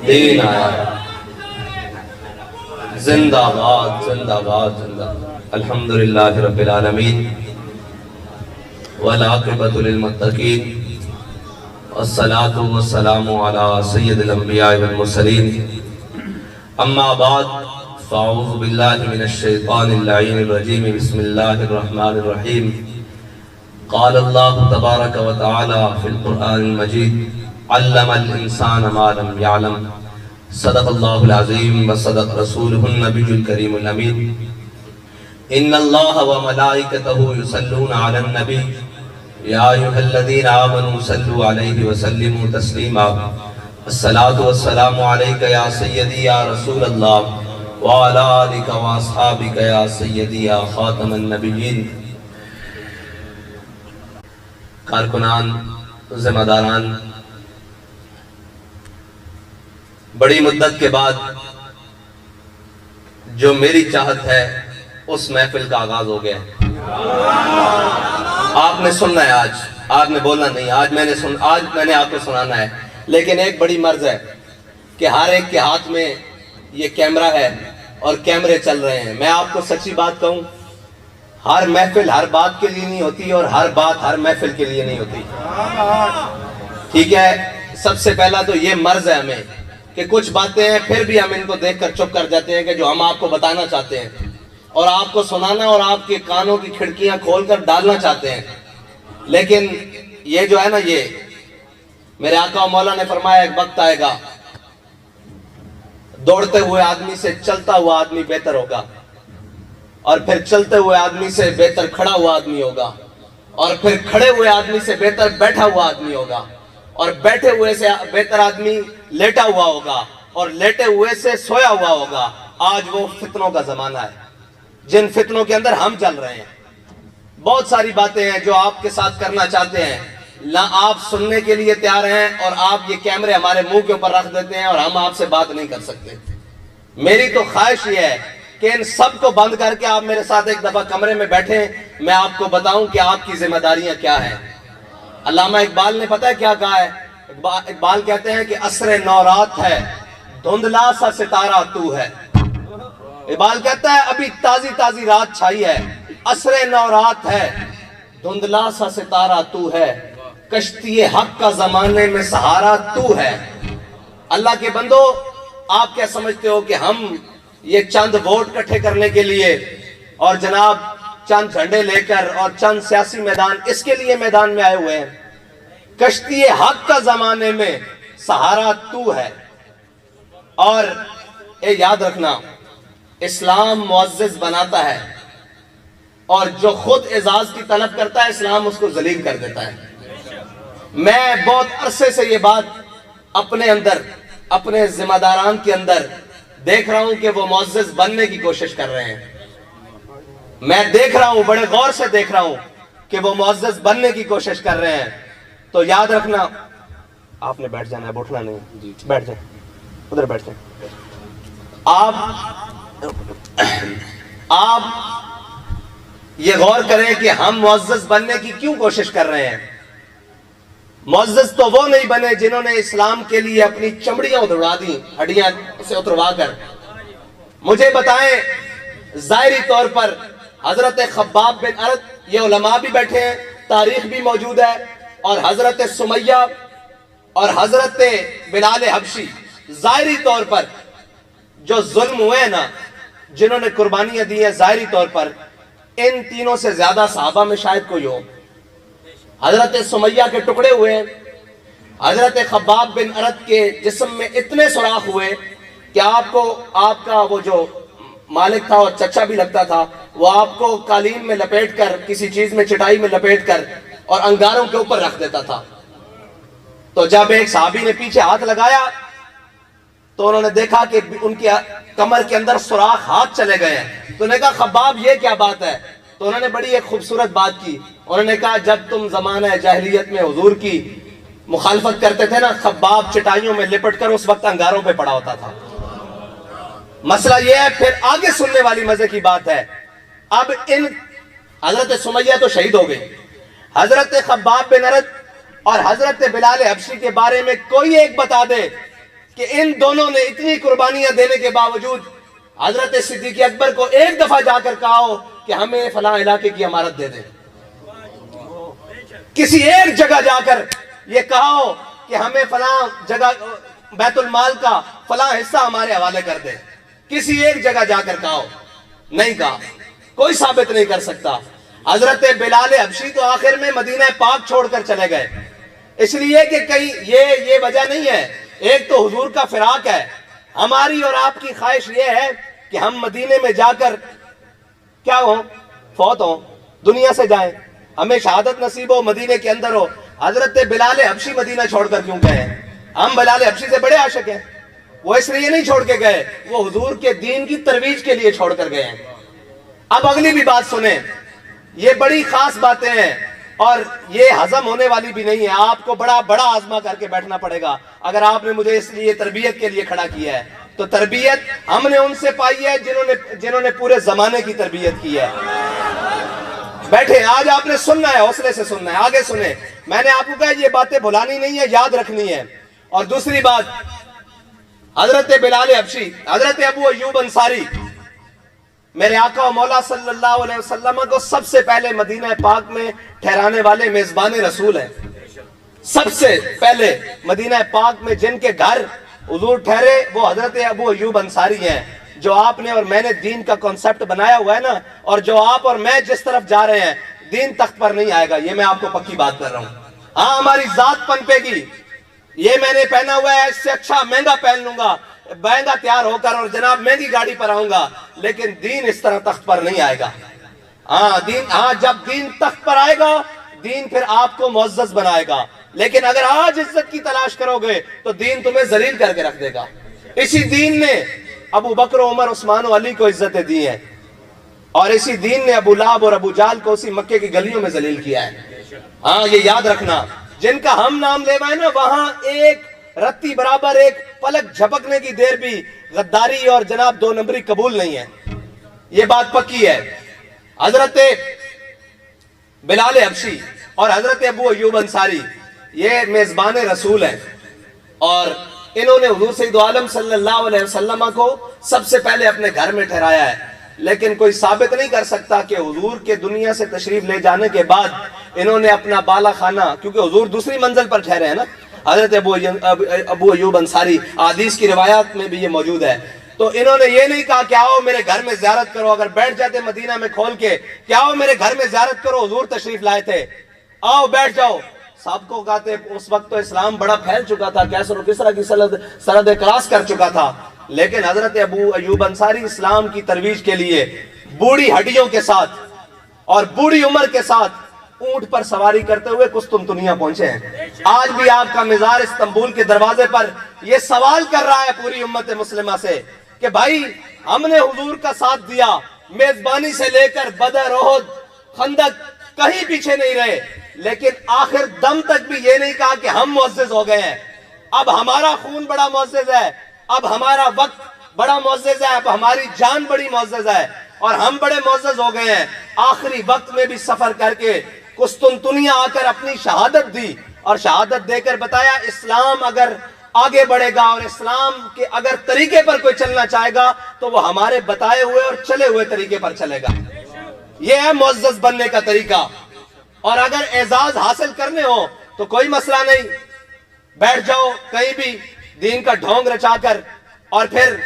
دین آیا ہے۔ زندہ باد زندہ باد زندہ باد۔ الحمدللہ رب العالمین والعاقبۃ للمتقین والصلاة والسلام علی سید الانبیاء والمرسلین اما بعد فاعوذ باللہ من الشیطان اللعین الرجیم بسم اللہ الرحمن الرحیم قال اللہ تبارک و تعالی فی القرآن المجید علم الانسان ما لم يعلم صدق اللہ العظیم وصدق رسولہ النبی الکریم الامین ان اللہ وملائکتہ یصلون علی النبی یا ایھا الذین آمنوا صلوا علیہ وسلموا تسلیما الصلاۃ والسلام علیک یا سیدی یا رسول اللہ وعلی آلک واصحابک یا سیدی یا خاتم النبیین۔ کارکنان، ذمہ داران، بڑی مدت کے بعد جو میری چاہت ہے اس محفل کا آغاز ہو گیا ہے۔ آپ نے سننا ہے، آج نے بولنا نہیں، آج میں نے آپ کو سنانا ہے۔ لیکن ایک بڑی مرض ہے کہ ہر ایک کے ہاتھ میں یہ کیمرہ ہے اور کیمرے چل رہے ہیں۔ میں آپ کو سچی بات کہوں، ہر محفل ہر بات کے لیے نہیں ہوتی اور ہر بات ہر محفل کے لیے نہیں ہوتی، ٹھیک ہے؟ سب سے پہلا تو یہ مرض ہے ہمیں کہ کچھ باتیں ہیں پھر بھی ہم ان کو دیکھ کر چپ کر جاتے ہیں کہ جو ہم آپ کو بتانا چاہتے ہیں اور آپ کو سنانا اور آپ کے کانوں کی کھڑکیاں کھول کر ڈالنا چاہتے ہیں۔ لیکن یہ جو ہے نا، یہ میرے آقا و مولا نے فرمایا ایک وقت آئے گا دوڑتے ہوئے آدمی سے چلتا ہوا آدمی بہتر ہوگا، اور پھر چلتے ہوئے آدمی سے بہتر کھڑا ہوا آدمی ہوگا، اور پھر کھڑے ہوئے آدمی سے بہتر بیٹھا ہوا آدمی ہوگا، اور بیٹھے ہوئے سے بہتر آدمی لیٹا ہوا ہوگا، اور لیٹے ہوئے سے سویا ہوا ہوگا۔ آج وہ فتنوں کا زمانہ ہے جن فتنوں کے اندر ہم چل رہے ہیں۔ بہت ساری باتیں ہیں جو آپ کے ساتھ کرنا چاہتے ہیں، نہ آپ سننے کے لیے تیار ہیں اور آپ یہ کیمرے ہمارے منہ کے اوپر رکھ دیتے ہیں اور ہم آپ سے بات نہیں کر سکتے۔ میری تو خواہش یہ ہے کہ ان سب کو بند کر کے آپ میرے ساتھ ایک دفعہ کمرے میں بیٹھیں، میں آپ کو بتاؤں کہ آپ کی ذمہ داریاں کیا ہیں۔ علامہ اقبال نے پتہ ہے کیا کہا ہے؟ اقبال کہتے ہیں کہ عصر نو رات ہے، دھندلا سا ستارہ تو ہے۔ اقبال کہتا ہے ابھی تازی تازی رات چھائی ہے، عصر نو رات ہے، دھندلا سا ستارہ تو ہے، کشتی حق کا زمانے میں سہارا تو ہے۔ اللہ کے بندو، آپ کیا سمجھتے ہو کہ ہم یہ چند ووٹ کٹھے کرنے کے لیے اور جناب چند جھنڈے لے کر اور چند سیاسی میدان اس کے لیے میدان میں آئے ہوئے ہیں؟ کشتی حق کا زمانے میں سہارا تو ہے۔ اور یاد رکھنا، اسلام معزز بناتا ہے اور جو خود اعزاز کی طلب کرتا ہے اسلام اس کو ذلیل کر دیتا ہے۔ میں بہت عرصے سے یہ بات اپنے اندر، اپنے ذمہ داران کے اندر دیکھ رہا ہوں کہ وہ معزز بننے کی کوشش کر رہے ہیں۔ میں دیکھ رہا ہوں، بڑے غور سے دیکھ رہا ہوں کہ وہ معزز بننے کی کوشش کر رہے ہیں۔ تو یاد رکھنا، آپ نے بیٹھ جانا ہے، اٹھنا نہیں، بیٹھ جائیں، ادھر بیٹھ جائیں۔ آپ یہ غور کریں کہ ہم معزز بننے کی کیوں کوشش کر رہے ہیں۔ معزز تو وہ نہیں بنے جنہوں نے اسلام کے لیے اپنی چمڑیاں اتروا دیں، ہڈیاں سے اتروا کر۔ مجھے بتائیں، ظاہری طور پر حضرت خباب بن ارد، یہ علماء بھی بیٹھے ہیں، تاریخ بھی موجود ہے، اور حضرت سمیہ اور حضرت بلال حبشی، ظاہری طور پر جو ظلم ہوئے ہیں نا، جنہوں نے قربانیاں دی ہیں، ظاہری طور پر ان تینوں سے زیادہ صحابہ میں شاید کوئی ہو۔ حضرت سمیہ کے ٹکڑے ہوئے، حضرت خباب بن ارد کے جسم میں اتنے سوراخ ہوئے کہ آپ کا وہ جو مالک تھا اور چچا بھی لگتا تھا، وہ آپ کو قالین میں لپیٹ کر، کسی چیز میں چٹائی میں لپیٹ کر اور انگاروں کے اوپر رکھ دیتا تھا۔ تو جب ایک صحابی نے پیچھے ہاتھ لگایا تو انہوں نے دیکھا کہ ان کی کمر کے اندر سوراخ ہاتھ چلے گئے ہیں۔ تو انہوں نے کہا خباب یہ کیا بات ہے؟ تو انہوں نے بڑی ایک خوبصورت بات کی، انہوں نے کہا جب تم زمانہ جاہلیت میں حضور کی مخالفت کرتے تھے نا، خباب چٹائیوں میں لپٹ کر اس وقت انگاروں پہ پڑا ہوتا تھا۔ مسئلہ یہ ہے، پھر آگے سننے والی مزے کی بات ہے۔ اب حضرت سمیہ تو شہید ہو گئی، حضرت خباب بن ارد اور حضرت بلال حبشی کے بارے میں کوئی ایک بتا دے کہ ان دونوں نے اتنی قربانیاں دینے کے باوجود حضرت صدیق اکبر کو ایک دفعہ جا کر کہا ہو کہ ہمیں فلاں علاقے کی امارت دے دیں، کسی ایک جگہ جا کر یہ کہا ہو کہ ہمیں فلاں جگہ بیت المال کا فلاں حصہ ہمارے حوالے کر دیں، کسی ایک جگہ جا کر کہا ہو؟ نہیں کہا، کوئی ثابت نہیں کر سکتا۔ حضرت بلال حبشی تو آخر میں مدینہ پاک چھوڑ کر چلے گئے، اس لیے کہ کہیں یہ وجہ نہیں ہے، ایک تو حضور کا فراق ہے، ہماری اور آپ کی خواہش یہ ہے کہ ہم مدینے میں جا کر کیا ہوں، فوت ہوں، دنیا سے جائیں، ہمیں شہادت نصیب ہو، مدینے کے اندر ہو۔ حضرت بلال حبشی مدینہ چھوڑ کر کیوں گئے ہیں؟ ہم بلال حبشی سے بڑے عاشق ہیں، وہ اس لیے نہیں چھوڑ کے گئے، وہ حضور کے دین کی ترویج کے لیے چھوڑ کر گئے ہیں۔ اب اگلی بھی بات سنیں، یہ بڑی خاص باتیں ہیں اور یہ ہضم ہونے والی بھی نہیں ہے، آپ کو بڑا بڑا آزما کر کے بیٹھنا پڑے گا۔ اگر آپ نے مجھے اس لیے تربیت کے لیے کھڑا کیا ہے تو تربیت ہم نے ان سے پائی ہے جنہوں نے پورے زمانے کی تربیت کی ہے۔ بیٹھے، آج آپ نے سننا ہے، حوصلے سے سننا ہے، آگے سنیں۔ میں نے آپ کو کہا یہ باتیں بھلانی نہیں ہے، یاد رکھنی ہے۔ اور دوسری بات، حضرت بلال حبشی، حضرت ابو ایوب انصاری میرے آقا و مولا صلی اللہ علیہ وسلم کو سب سے پہلے مدینہ پاک میں ٹھہرانے والے میزبان رسول ہیں۔ سب سے پہلے مدینہ پاک میں جن کے گھر حضور ٹھہرے وہ حضرت ابو ایوب انصاری ہیں۔ جو آپ نے اور میں نے دین کا کنسپٹ بنایا ہوا ہے نا، اور جو آپ اور میں جس طرف جا رہے ہیں، دین تخت پر نہیں آئے گا، یہ میں آپ کو پکی بات کر رہا ہوں۔ ہاں، ہماری ذات پنپے گی، یہ میں نے پہنا ہوا ہے، اس سے اچھا مہنگا پہن لوں گا، مہنگا تیار ہو کر اور جناب مہنگی گاڑی پر آؤں گا، لیکن دین اس طرح تخت پر نہیں آئے گا۔ جب دین تخت پر آئے گا، دین پھر آپ کو معزز بنائے گا، لیکن اگر آج عزت کی تلاش کرو گے تو دین تمہیں ذلیل کر کے رکھ دے گا۔ اسی دین نے ابو بکر، عمر، عثمان و علی کو عزتیں دی ہیں، اور اسی دین نے ابو لہب اور ابو جہل کو اسی مکے کی گلیوں میں ذلیل کیا ہے۔ ہاں، یہ یاد رکھنا، جن کا ہم نام لے ہے نا، وہاں ایک رتی برابر، ایک پلک جھپکنے کی دیر بھی غداری اور جناب دو نمبری قبول نہیں ہے، یہ بات پکی ہے۔ حضرت بلال حبشی اور حضرت ابو ایوب انصاری یہ میزبان رسول ہیں، اور انہوں نے حضور سید عالم صلی اللہ علیہ وسلم کو سب سے پہلے اپنے گھر میں ٹھہرایا ہے، لیکن کوئی ثابت نہیں کر سکتا کہ حضور کے دنیا سے تشریف لے جانے کے بعد انہوں نے اپنا بالا خانہ، کیونکہ حضور دوسری منزل پر ٹھہرے ہیں نا، حضرت ابو ایوب انصاری، حدیث کی روایات میں بھی یہ موجود ہے، تو انہوں نے یہ نہیں کہا کہ آؤ میرے گھر میں زیارت کرو۔ اگر بیٹھ جاتے مدینہ میں کھول کے کہ آؤ میرے گھر میں زیارت کرو، حضور تشریف لائے تھے، آؤ بیٹھ جاؤ، سب کو کہتے، اس وقت تو اسلام بڑا پھیل چکا تھا، کیسر و کسرا کی سرحد کراس کر چکا تھا، لیکن حضرت ابو ایوب انصاری اسلام کی ترویج کے لیے بوڑھی ہڈیوں کے ساتھ اور بوڑھی عمر کے ساتھ اونٹ پر سواری کرتے ہوئے قسطنطنیہ پہنچے ہیں۔ آج بھی آپ کا مزار استنبول کے دروازے پر یہ سوال کر رہا ہے پوری امت مسلمہ سے کہ بھائی، ہم نے حضور کا ساتھ دیا، میزبانی سے لے کر بدر، احد، خندق، کہیں پیچھے نہیں رہے، لیکن آخر دم تک بھی یہ نہیں کہا کہ ہم معزز ہو گئے ہیں، اب ہمارا خون بڑا معزز ہے، اب ہمارا وقت بڑا معزز ہے، اب ہماری جان بڑی معزز ہے، اور ہم بڑے معزز ہو گئے ہیں۔ آخری وقت میں بھی سفر کر کے قسطنطنیہ آ کر اپنی شہادت دی، اور شہادت دے کر بتایا اسلام اگر آگے بڑھے گا اور اسلام کے اگر طریقے پر کوئی چلنا چاہے گا تو وہ ہمارے بتائے ہوئے اور چلے ہوئے طریقے پر چلے گا۔ یہ ہے معزز بننے کا طریقہ، اور اگر اعزاز حاصل کرنے ہو تو کوئی مسئلہ نہیں، بیٹھ جاؤ کہیں بھی دین کا ڈھونگ رچا کر، اور پھر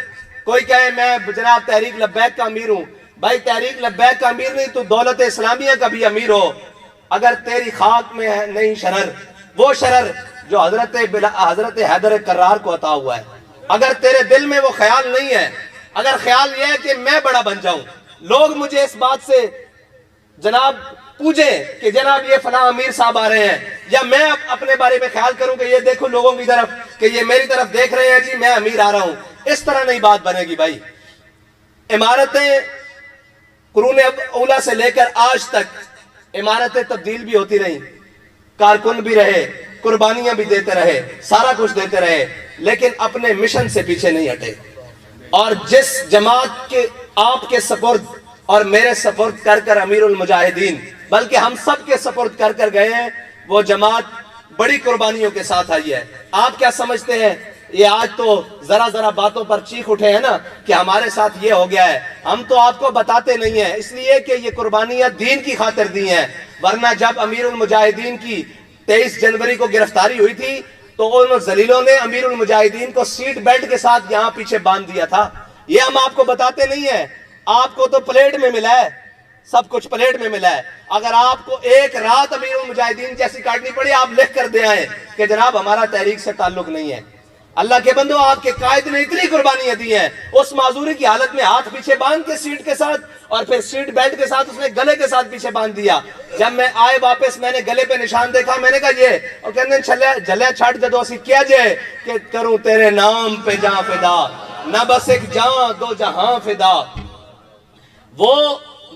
کوئی کہے میں جناب تحریک لبیک کا امیر ہوں، بھائی تحریک لبیک کا امیر نہیں، تو دولت اسلامیہ کا بھی امیر ہو، اگر تیری خاک میں ہے نہیں شرر، وہ شرر جو حضرت حیدر کرار کو عطا ہوا ہے، اگر تیرے دل میں وہ خیال نہیں ہے، اگر خیال یہ ہے کہ میں بڑا بن جاؤں، لوگ مجھے اس بات سے جناب پوچھیں کہ جناب یہ فلاں امیر صاحب آ رہے ہیں، یا میں اپنے بارے میں خیال کروں کہ یہ دیکھو لوگوں کی طرف کہ یہ میری طرف دیکھ رہے ہیں، جی میں امیر آ رہا ہوں، اس طرح نہیں بات بنے گی بھائی۔ عمارتیں قرون اولیٰ سے لے کر آج تک عمارتیں تبدیل بھی ہوتی رہیں، کارکن بھی رہے، قربانیاں بھی دیتے رہے، سارا کچھ دیتے رہے، لیکن اپنے مشن سے پیچھے نہیں ہٹے، اور جس جماعت کے آپ کے سپرد اور میرے سپرد کر کر امیر المجاہدین، بلکہ ہم سب کے سپرد کر کر گئے ہیں، وہ جماعت بڑی قربانیوں کے ساتھ آئی ہے۔ آپ کیا سمجھتے ہیں یہ آج تو ذرا ذرا باتوں پر چیخ اٹھے ہیں نا کہ ہمارے ساتھ یہ ہو گیا ہے. ہم تو آپ کو بتاتے نہیں ہیں اس لیے کہ یہ قربانیاں دین کی خاطر دی ہیں. ورنہ جب امیر المجاہدین کی 23 جنوری کو گرفتاری ہوئی تھی تو ان ذلیلوں نے امیر المجاہدین کو سیٹ بیلٹ کے ساتھ یہاں پیچھے باندھ دیا تھا. یہ ہم آپ کو بتاتے نہیں ہیں. آپ کو تو پلیٹ میں ملا ہے, سب کچھ پلیٹ میں ملا ہے. اگر آپ کو ایک رات امیر المجاہدین جیسی کاٹنی پڑی, آپ لکھ کر دے آئیں کہ جناب ہمارا تحریک سے تعلق نہیں ہے. اللہ کے بندو, آپ کے قائد نے اتنی قربانیاں دی ہیں. اس معذوری کی حالت میں ہاتھ پیچھے باندھ کے سیٹ کے ساتھ, اور پھر سیٹ بیلٹ کے ساتھ اس نے گلے کے ساتھ پیچھے باندھ دیا. جب میں آئے واپس, میں نے گلے پہ نشان دیکھا, میں نے کہا یہ, اور کہنے جھلے چھٹ جدو اسی کیا جائے کہ کروں تیرے نام پہ جاں فدا, نہ بس ایک جاں دو جہاں فدا. وہ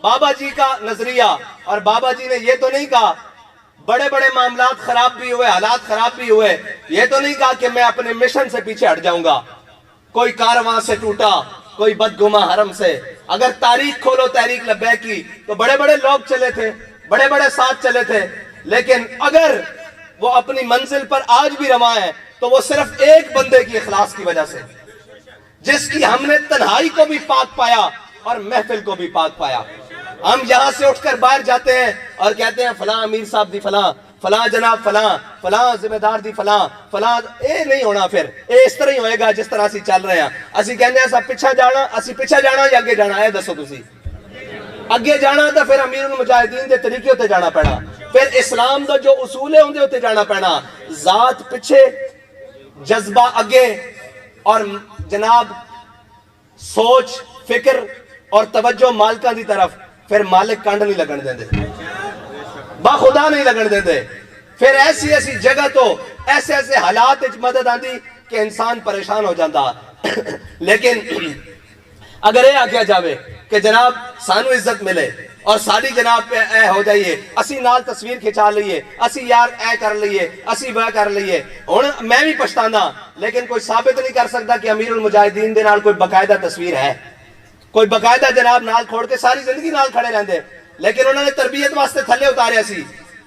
بابا جی کا نظریہ, اور بابا جی نے یہ تو نہیں کہا بڑے بڑے معاملات خراب بھی ہوئے, حالات خراب بھی ہوئے, یہ تو نہیں کہا کہ میں اپنے مشن سے پیچھے ہٹ جاؤں گا. کوئی کارواں سے ٹوٹا, کوئی بدگماں حرم سے. اگر تاریخ کھولو تحریک لبیک کی تو بڑے بڑے لوگ چلے تھے, بڑے بڑے ساتھ چلے تھے, لیکن اگر وہ اپنی منزل پر آج بھی رواں ہے تو وہ صرف ایک بندے کی اخلاص کی وجہ سے, جس کی ہم نے تنہائی کو بھی پاک پایا اور محفل کو بھی پاک پایا. ہم یہاں سے اٹھ کر باہر جاتے ہیں اور کہتے ہیں فلاں امیر صاحب دی فلاں, فلاں جناب فلاں, فلاں ذمہ دار دی فلاں, فلاں. اے نہیں ہونا, پھر اے اس طرح ہی ہوئے گا جس طرح اسی چل رہے ہیں. اسی کہنے ہیں سب پیچھے جانا, اسی پیچھے جانا یا اگے جانا ہے, دسو تسی اگے جانا تو پھر امیر المجاہدین دے طریقے ہوتے جانا پینا, پھر اسلام دا جو اصول ہے اندے ہوتے جانا پینا. ذات پیچھے, جذبہ اگے, اور جناب سوچ فکر اور توجہ مالکاں دی طرف. پھر مالک کانڈ نہیں لگن دیں دے, باخدا نہیں لگن دیں دے. پھر ایسی ایسی جگہ تو ایسے ایسے حالات اچ مدد آندی کہ انسان پریشان ہو جاندہ. لیکن اگر یہ آکھیا جاوے کہ جناب سانو عزت ملے اور ساری جناب پہ اے ہو جائیے, اسی نال تصویر کھچا لئیے, اسی یار اے کر لئیے, اسی وہ کر لئیے. میں بھی پچھتانا, لیکن کوئی ثابت نہیں کر سکتا کہ امیر المجاہدین دے نال کوئی باقاعدہ تصویر ہے, کوئی باقاعدہ جناب نال کھوڑ کے ساری زندگی نال کھڑے رہندے. لیکن انہوں نے تربیت واسطے تھلے اتارے سی,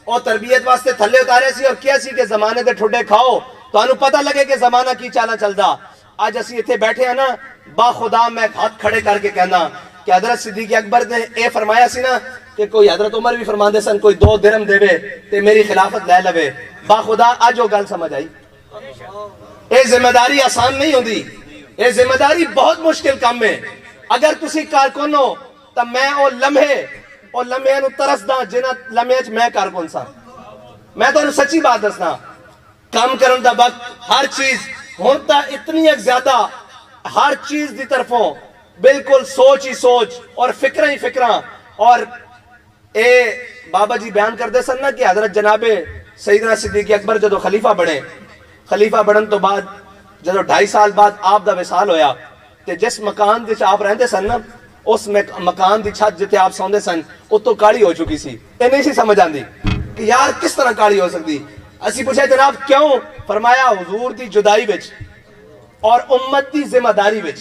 اور تربیت واسطے تھلے اتارے سی, اور کیا سی کہ زمانے دے ٹھڈے کھاؤ تو انہوں پتہ لگے کہ زمانہ کی چالا چلدا. آج اسی اتھے بیٹھے ہیں نا, با خدا میں ہاتھ کھڑے کر کے کہنا کہ حضرت صدیق اکبر نے اے فرمایا سی نا کہ کوئی حضرت عمر بھی فرماندے سن کوئی 2 درہم دے تے میری خلافت لے لوے. با خدا آج وہ گل سمجھ آئی. اے ذمہ داری آسان نہیں ہوندی, اے ذمہ داری بہت مشکل کام ہے. اگر تسی کارکن ہو تو میں او لمحے نو ترس دا جنہ لمحے چ میں کارکن سا. میں تو سچی بات دسنا, کام کرن دا وقت ہر چیز ہونتا اتنی ایک زیادہ, ہر چیز دی طرفوں بالکل سوچ ہی سوچ اور فکریں ہی فکراں. اور اے بابا جی بیان کر دے سن نا کہ حضرت جناب سیدنا صدیق اکبر جدو خلیفہ بنے, خلیفہ بڑھن تو بعد جدو 2.5 سال بعد آپ دا وصال ہویا, تے جس مکان دے آپ رہندے سن نا, اس مکان دی چھت جتے آپ سوندے سن وہ تو کالی ہو چکی سی. اے نہیں سی سمجھ آندی کہ یار کس طرح کالی ہو سکتی. اسی پوچھا جناب کیوں؟ فرمایا حضور دی جدائی وچ اور امت دی ذمہ داری وچ.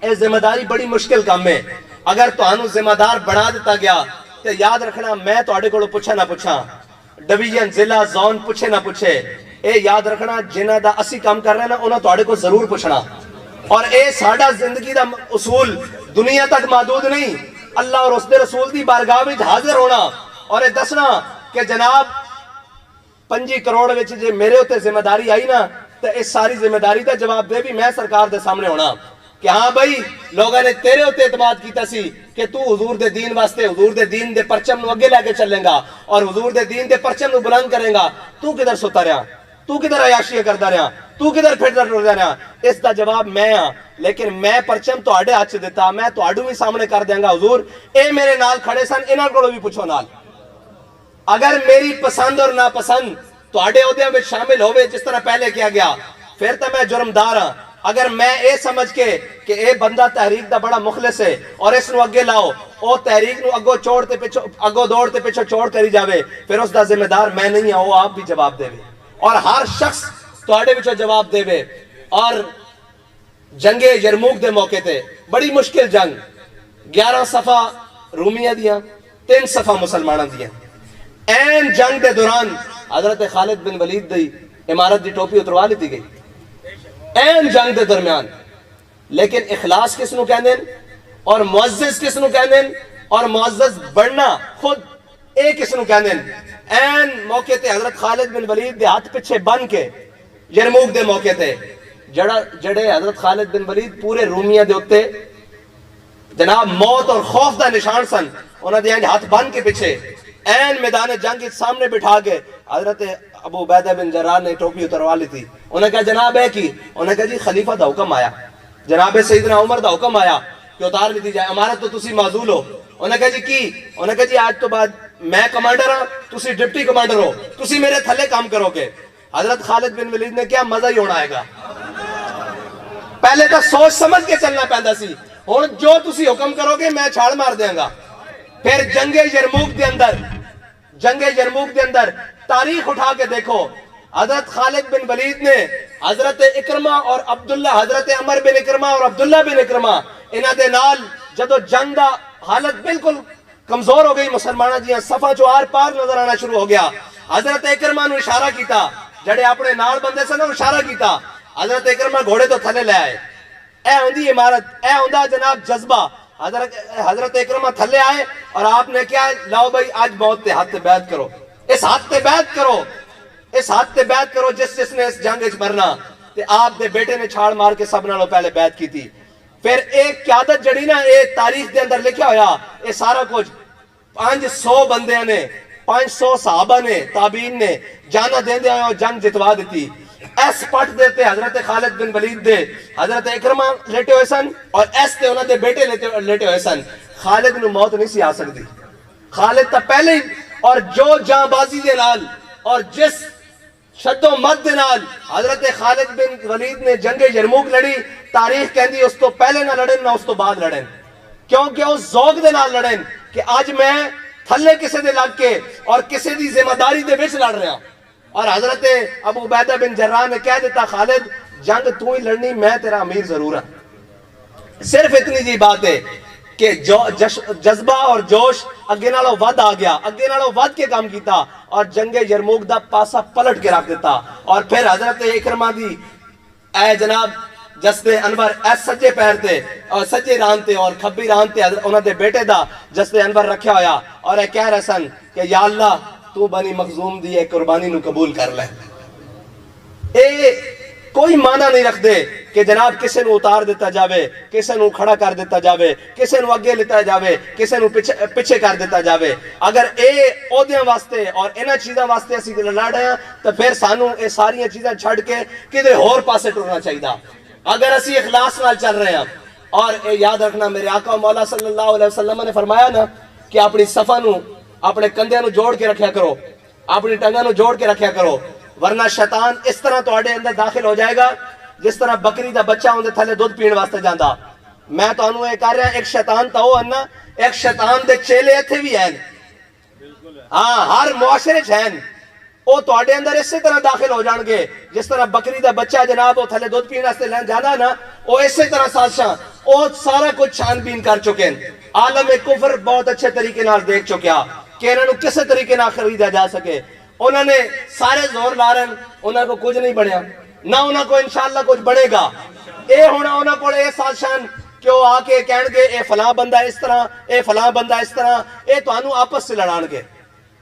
اے ذمہ داری بڑی مشکل کام ہے. اگر تانوں ذمہ دار بنا دیتا گیا تے یاد رکھنا میں تواڈے کولوں پوچھا نہ پوچھاں, ڈویژن ضلع زون پوچھے نہ پوچھے, اے یاد رکھنا جنہ دا اسی کام کر رہے ہیں نا انہاں تواڈے کو ضرور پوچھنا. اور اے ساڈا زندگی دا اصول دنیا تک محدود نہیں, اللہ اور اس دے رسول دی بارگاہ وچ حاضر ہونا اور اے دسنا کہ جناب 5 کروڑ وچ جے میرے ہوتے ذمہ داری آئی نا تو اس ساری ذمہ داری دا جواب دے بھی میں سرکار دے سامنے ہونا کہ ہاں بھائی لوگوں نے تیرے ہوتے اعتماد کیتا سی کہ تو حضور دے دین واسطے حضور دے دین دے پرچم نو اگے لے کے چلیں گا اور حضور دے دین دے پرچم نو بلند کریں گا. تو کدھر سوتا رہا, تو کدھر عیاشیاں کردا رہا, تو کدھر پھردا ٹردا رہا؟ اس دا جواب میں ہاں. لیکن میں پرچم تواڈے ہاتھ چ دیتا, میں تواڈوں بھی سامنے کر دیاں گا. حضور اے میرے نال کھڑے سن, انہاں کولوں بھی پوچھو نال. اگر میری پسند اور ناپسند تواڈے عہدیاں وچ شامل ہوے جس طرح پہلے کیا گیا پھر تو میں جرمدار ہاں. اگر میں اے سمجھ کے کہ اے بندہ تحریک دا بڑا مخلص ہے اور اس نو اگے لاؤ, او تحریک نو اگو چھوڑتے پیچھے اگو دوڑتے پیچھے چھوڑ کری جاوے, پھر اس دا ذمہ دار میں نہیں ہوں, وہ آپ بھی جواب دے. اور ہر شخص تواڈے وچوں جواب دے. اور جنگ یرموک دے موقع تے بڑی مشکل جنگ, 11 صفحہ رومیہ دیاں 3 صفحہ مسلمانہ دیاں. این جنگ دے دوران حضرت خالد بن ولید دی امارت دی ٹوپی اتروا لیتی گئی. این جنگ دے درمیان. لیکن اخلاص کس نو کہندے اور معزز کس نو کہندے اور معزز بڑھنا خود اے کس نو کہندے. این موقع تے حضرت خالد بن ولید دے ہاتھ پیچھے بن کے یرموک دے موقع تے جڑے حضرت خالد بن ولید پورے رومیہ دے اتے جناب موت اور خوف دا نشان سن, انہاں دے ہاتھ بن کے پیچھے این میدان جنگ کے سامنے بٹھا کے حضرت ابو عبیدہ بن جراح نے ٹوپی اتروا لی تھی. انہوں نے کہا جناب ہے کی, انہوں نے کہا جی خلیفہ دا حکم آیا, جناب سیدنا عمر دا حکم آیا کہ اتار لی جائے, امارت تو تسی معزول ہو. انہوں نے کہا جی کی, انہوں نے کہا جی آج تو بعد میں کمانڈر ہاں, تسی ڈپٹی کمانڈر ہو, تسی میرے تھلے کام کرو گے. حضرت خالد بن ولید نے کیا مزہ ہی ہونا آئے گا, پہلے تو سوچ سمجھ کے چلنا پہندا سی, ہن جو تسی حکم کرو گے میں چھاڑ مار دیاں گا. پھر جنگ یرموک دے اندر تاریخ اٹھا کے دیکھو, حضرت خالد بن ولید نے حضرت اکرمہ اور عبداللہ, حضرت عمر بن اکرمہ اور عبداللہ بن اکرمہ انہاں دے نال جدو جنگ دا حالت بالکل کمزور ہو گئی, مسلمانہ جیاں صفحہ چو آر پار نظر آنا شروع ہو گیا, حضرت اکرمہ نو اشارہ کیتا, جڑے اپنے نال بندے سے نو اشارہ کیتا, حضرت اکرمہ گھوڑے تو تھلے لے آئے. اے ہوندی عمارت, اے ہوندہ جناب جذبہ. حضرت اکرمہ تھلے آئے اور آپ نے کیا, لاؤ بھائی آج موت تے ہاتھ تے بیعت کرو, اس ہاتھ تے بیعت کرو, اس ہاتھ تے بیعت کرو جس نے اس جنگ اچ مرنا. تے آپ دے بیٹے نے چھاڑ مار کے سب نالوں پہلے بیعت کی تھی. پھر ایک قیادت جڑی نا, ایک تاریخ دے اندر لکھیا ہویا, یہ سارا کچھ 500 بندے نے, 500 صحابہ نے, تابعین نے جانا دین دے آئے جنگ جتوا دیتی. ایس پٹ دیتے حضرت خالد بن ولید دے حضرت اکرمہ لیٹے ہوئے سن, اور ایس تے انہاں دے بیٹے لیٹے ہوئے سن. خالد نو موت نہیں سی آ سکتی, خالد تا پہلے ہی, اور جو جاں بازی دے نال اور جس شد و مد دے نال حضرت خالد بن ولید نے جنگ یرموک لڑی, تاریخ کہندی اس تو پہلے نہ لڑن نہ اس تو بعد لڑن, کیونکہ اس ذوق دے نال لڑن کہ آج میں تھلے کسے دے لگ کے اور کسے دی ذمہ داری دے وچ لڑ رہا. اور حضرت ابو عبیدہ بن جراح نے کہہ دیتا, خالد جنگ تو ہی لڑنی, میں تیرا امیر ضرور ہوں. صرف اتنی جی بات ہے کہ جذبہ اور جوش اگے نالوں ود آ گیا, اگے نالوں ود کے کام کیتا اور جنگ یرموک دا پاسا پلٹ کے رکھ دیتا. اور پھر حضرت اکرمہ دی اے جناب جستے انور ایس سجے پیر تے اور سجے ران تے اور کھبی ران تے انہاں دے بیٹے دا جستے انور رکھیا ہویا, اور اے کہہ رہے سن کہ یا اللہ تو بنی مخزوم دی ایک قربانی نو قبول کر لے. اے کوئی معنی نہیں رکھ دے کہ جناب کسے نو اتار دیتا جاوے, کسے نو کھڑا کر دیتا جاوے, کسے نو اگے لیتا جاوے, کسے نو پیچھے کر دیتا جاوے. اگر اے عہدیاں واسطے اور انہاں چیزاں واسطے اسی لڑ رہے ہیں تو پھر سانو اے ساریاں چیزاں چھڑ کے کدھر ہور پاسے ٹرنا چاہیے. اگر اسی اخلاص نال چل رہے ہیں, اور اے یاد رکھنا میرے آقا مولا صلی اللہ علیہ وسلم نے فرمایا نا کہ اپنی صفا نو اپنے کندھے نو جوڑ کے رکھیا کرو, اپنی ٹنگاں نو جوڑ کے رکھیا کرو, ورنہ شیطان اس طرح تواڈے اندر داخل ہو جائے گا جس طرح بکری دا بچہ ہوندے تھلے دودھ پین واسطے جاندا. میں تانوں اے کہہ رہا, ایک شیطان تا ہو نا, ایک شیطان دے چیلے ایتھے بھی ہیں, ہاں ہر معاشرے چ ہیں, وہ تواڈے اندر اسی طرح داخل ہو جان گے جس طرح بکری دا بچہ جناب وہ تھلے دودھ پین واسطے لین جانا نا, وہ اسی طرح سازشاں وہ سارا کچھ چھان بین کر چکے ہیں. عالم کفر بہت اچھے طریقے نال دیکھ چکیا کہ انہوں نے کسے طریقے نہ خریدا جا سکے. انہوں نے سارے زور لارن, انہوں کو کچھ نہیں بنیا, نہ انہوں کو انشاءاللہ کچھ بنے گا. اے ہونا انہوں کو اے سازشان کہ وہ آ کے کہن گے اے فلاں بندہ اس طرح, اے فلاں بندہ اس طرح, اے تو انہوں آپس سے لڑان گے